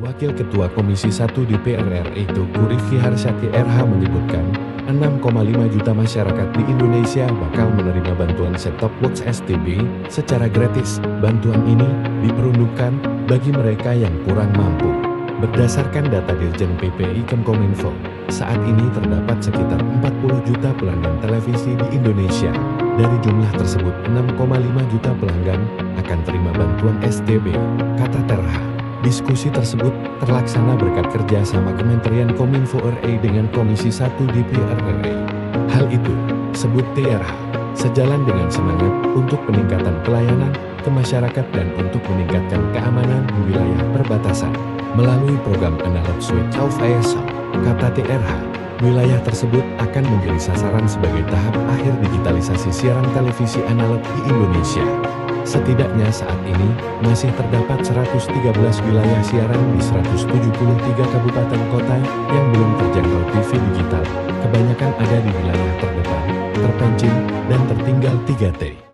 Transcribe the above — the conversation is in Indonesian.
Wakil Ketua Komisi 1 DPR RI Teuku Rifki Harshyati RH menyebutkan, 6,5 juta masyarakat di Indonesia bakal menerima bantuan set-top box STB secara gratis. Bantuan ini diperuntukkan bagi mereka yang kurang mampu. Berdasarkan data Dirjen PPI Kemkominfo, saat ini terdapat sekitar 40 juta pelanggan televisi di Indonesia. Dari jumlah tersebut, 6,5 juta pelanggan akan terima bantuan STB, kata Terha. Diskusi tersebut terlaksana berkat kerjasama Kementerian Kominfo RI dengan Komisi 1 DPR RI. Hal itu, sebut TRH, sejalan dengan semangat untuk peningkatan pelayanan ke masyarakat dan untuk meningkatkan keamanan di wilayah perbatasan. Melalui program Analog Switch Off ASL, kata TRH, wilayah tersebut akan menjadi sasaran sebagai tahap akhir digitalisasi siaran televisi analog di Indonesia. Setidaknya saat ini, masih terdapat 113 wilayah siaran di 173 kabupaten kota yang belum terjangkau TV digital. Kebanyakan ada di wilayah terdepan, terpencil, dan tertinggal 3T.